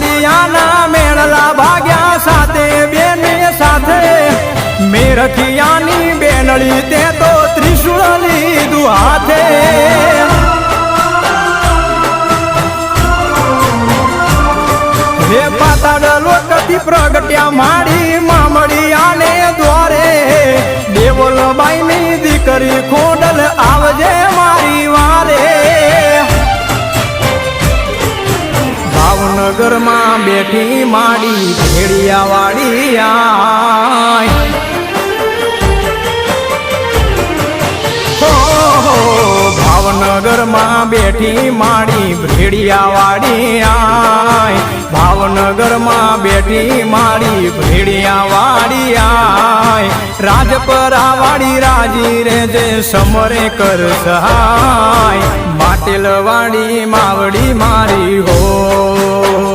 મામડિયાના મેળલા ભાગ્યા સાથે બેને સાથે મેરખિયાની બેનડી તે તો ત્રિશુળ લીધું હાથે હે પાતાળ લોકથી પ્રગટ્યા માડી મામડિયાને દ્વારે દેવલબાઈની દીકરી ખોડલ આવજે મારી વારે ભાવનગરમાં બેઠી માડી ભેડિયા વાળી આય ભાવનગરમાં બેઠી માડી ભેડિયા વાળી આય ભાવનગરમાં બેઠી માડી ભેડિયા વાળી આય રાજપરા વાળી રાજી રે જે સમરે કર સહાય માટેલ વાળી માવડી મારી હો